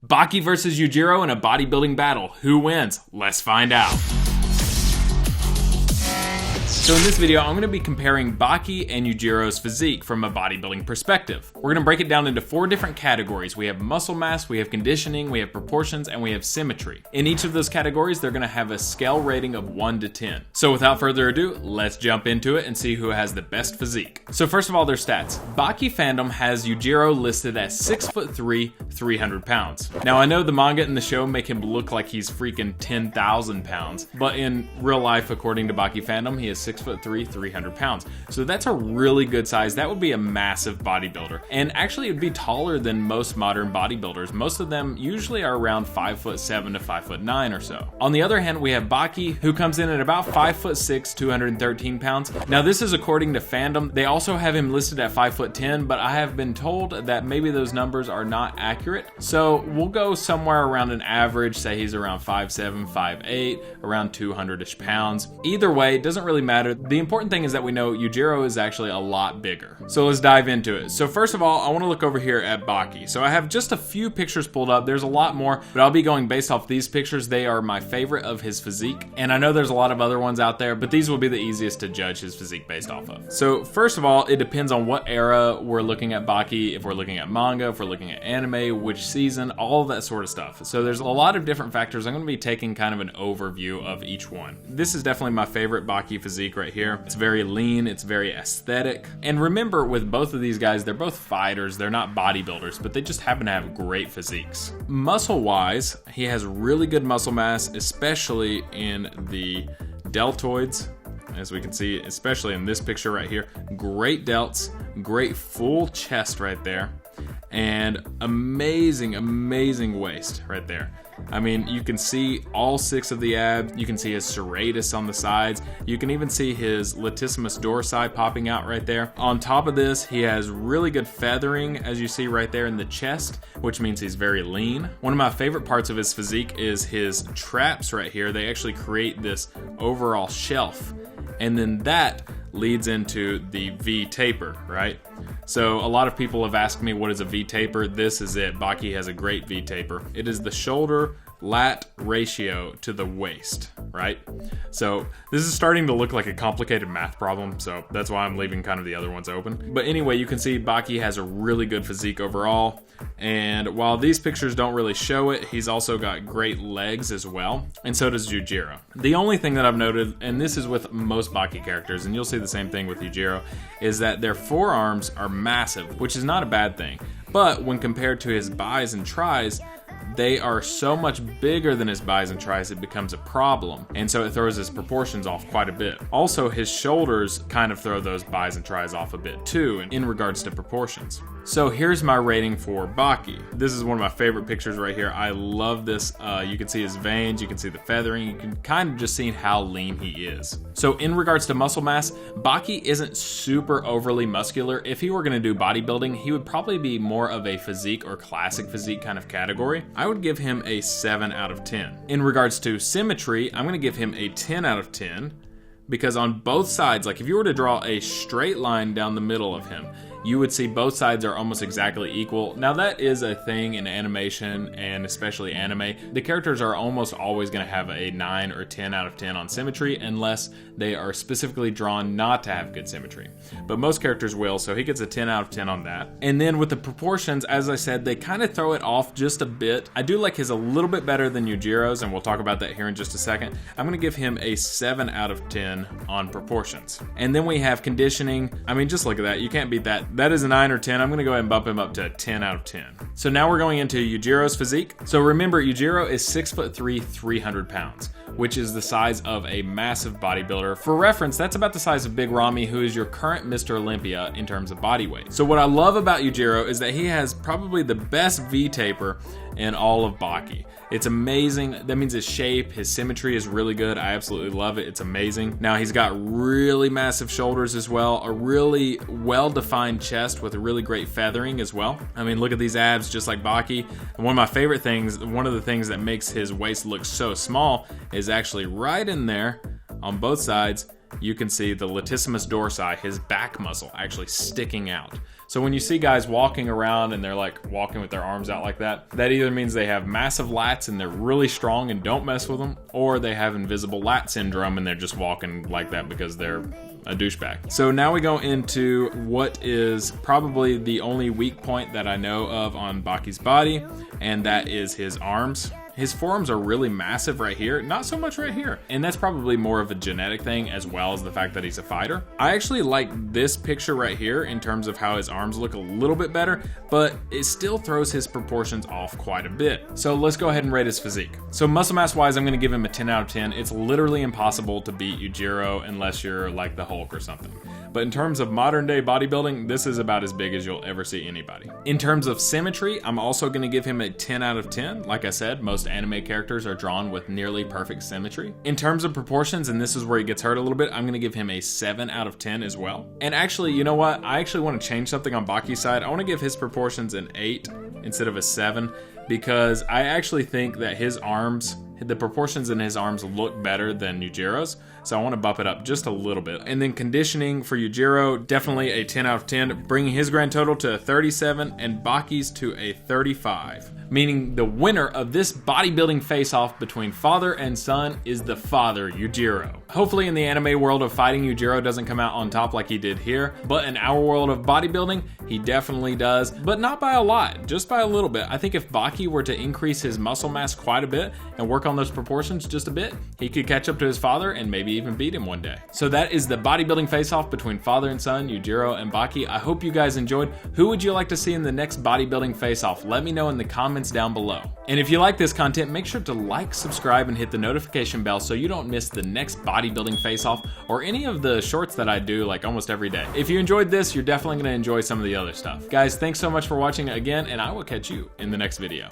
Baki versus Yujiro in a bodybuilding battle. Who wins? Let's find out. So in this video, I'm going to be comparing Baki and Yujiro's physique from a bodybuilding perspective. We're going to break it down into 4 different categories. We have muscle mass, we have conditioning, we have proportions, and we have symmetry. In each of those categories, they're going to have a scale rating of 1 to 10. So without further ado, let's jump into it and see who has the best physique. So first of all, their stats. Baki fandom has Yujiro listed as 6'3", 300 pounds. Now I know the manga and the show make him look like he's freaking 10,000 pounds, but in real life, according to Baki fandom, he is 6'3", 300 pounds. So that's a really good size. That would be a massive bodybuilder. And actually it would be taller than most modern bodybuilders. Most of them usually are around 5'7" to 5'9" or so. On the other hand, we have Baki, who comes in at about 5'6", 213 pounds. Now this is according to fandom. They also have him listed at 5'10", but I have been told that maybe those numbers are not accurate. So we'll go somewhere around an average, say he's around 5'7", 5'8", around 200-ish pounds. Either way, it doesn't really matter. The important thing is that we know Yujiro is actually a lot bigger. So let's dive into it. So first of all, I want to look over here at Baki. So I have just a few pictures pulled up. There's a lot more, but I'll be going based off these pictures. They are my favorite of his physique. And I know there's a lot of other ones out there, but these will be the easiest to judge his physique based off of. So first of all, it depends on what era we're looking at Baki, if we're looking at manga, if we're looking at anime, which season, all of that sort of stuff. So there's a lot of different factors. I'm going to be taking kind of an overview of each one. This is definitely my favorite Baki physique right here. It's very lean, it's very aesthetic. And remember, with both of these guys, they're both fighters, they're not bodybuilders, but they just happen to have great physiques. Muscle-wise, he has really good muscle mass, especially in the deltoids. As we can see, especially in this picture right here. Great delts, great full chest right there, and amazing waist right there. I mean, you can see all 6 of the abs. You can see his serratus on the sides. You can even see his latissimus dorsi popping out right there. On top of this, he has really good feathering, as you see right there in the chest, which means he's very lean. One of my favorite parts of his physique is his traps right here. They actually create this overall shelf, and then that leads into the V taper, right? So a lot of people have asked me, what is a V taper? This is it. Baki has a great V taper. It is the shoulder lat ratio to the waist, right? So this is starting to look like a complicated math problem, so that's why I'm leaving kind of the other ones open. But anyway, you can see Baki has a really good physique overall, and while these pictures don't really show it, he's also got great legs as well, and so does Yujiro. The only thing that I've noted, and this is with most Baki characters, and you'll see the same thing with Yujiro, is that their forearms are massive, which is not a bad thing. But when compared to his bis and tris, they are so much bigger than his bis and tris, it becomes a problem. And so it throws his proportions off quite a bit. Also, his shoulders kind of throw those bis and tris off a bit too, in regards to proportions. So here's my rating for Baki. This is one of my favorite pictures right here. I love this. You can see his veins, you can see the feathering, you can kind of just see how lean he is. So in regards to muscle mass, Baki isn't super overly muscular. If he were gonna do bodybuilding, he would probably be more of a physique or classic physique kind of category. I would give him a 7 out of 10. In regards to symmetry, I'm gonna give him a 10 out of 10 because on both sides, like if you were to draw a straight line down the middle of him, you would see both sides are almost exactly equal. Now that is a thing in animation and especially anime. The characters are almost always going to have a 9 or 10 out of 10 on symmetry unless they are specifically drawn not to have good symmetry. But most characters will, so he gets a 10 out of 10 on that. And then with the proportions, as I said, they kind of throw it off just a bit. I do like his a little bit better than Yujiro's, and we'll talk about that here in just a second. I'm going to give him a 7 out of 10 on proportions. And then we have conditioning. I mean, just look at that. You can't beat that. That is a 9 or 10. I'm going to go ahead and bump him up to a 10 out of 10. So now we're going into Yujiro's physique. So remember, Yujiro is 6'3", 300 pounds, which is the size of a massive bodybuilder. For reference, that's about the size of Big Ramy, who is your current Mr. Olympia in terms of body weight. So what I love about Yujiro is that he has probably the best V taper in all of Baki. It's amazing. That means his shape, his symmetry is really good. I absolutely love it. It's amazing. Now he's got really massive shoulders as well, a really well-defined chest with a really great feathering as well. I mean, look at these abs just like Baki. And one of my favorite things, one of the things that makes his waist look so small is actually right in there on both sides you can see the latissimus dorsi, his back muscle, actually sticking out. So when you see guys walking around and they're like walking with their arms out like that, that either means they have massive lats and they're really strong and don't mess with them, or they have invisible lat syndrome and they're just walking like that because they're a douchebag. So now we go into what is probably the only weak point that I know of on Baki's body, and that is his arms. His forearms are really massive right here, not so much right here. And that's probably more of a genetic thing as well as the fact that he's a fighter. I actually like this picture right here in terms of how his arms look a little bit better, but it still throws his proportions off quite a bit. So let's go ahead and rate his physique. So muscle mass wise, I'm gonna give him a 10 out of 10. It's literally impossible to beat Yujiro unless you're like the Hulk or something. But in terms of modern day bodybuilding, this is about as big as you'll ever see anybody. In terms of symmetry, I'm also gonna give him a 10 out of 10. Like I said, most anime characters are drawn with nearly perfect symmetry. In terms of proportions, and this is where he gets hurt a little bit, I'm gonna give him a 7 out of 10 as well. And actually, you know what? I actually wanna change something on Baki's side. I wanna give his proportions an 8 instead of a 7, because I actually think that his arms, the proportions in his arms look better than Yujiro's, so I want to bump it up just a little bit. And then conditioning for Yujiro, definitely a 10 out of 10, bringing his grand total to a 37 and Baki's to a 35. Meaning the winner of this bodybuilding face-off between father and son is the father, Yujiro. Hopefully in the anime world of fighting, Yujiro doesn't come out on top like he did here, but in our world of bodybuilding, he definitely does, but not by a lot, just by a little bit. I think if Baki were to increase his muscle mass quite a bit and work on those proportions just a bit, he could catch up to his father and maybe even beat him one day. So that is the bodybuilding face-off between father and son, Yujiro and Baki. I hope you guys enjoyed. Who would you like to see in the next bodybuilding face-off? Let me know in the comments down below. And if you like this content, make sure to like, subscribe, and hit the notification bell so you don't miss the next bodybuilding face-off or any of the shorts that I do like almost every day. If you enjoyed this, you're definitely going to enjoy some of the other stuff. Guys, thanks so much for watching again, and I will catch you in the next video.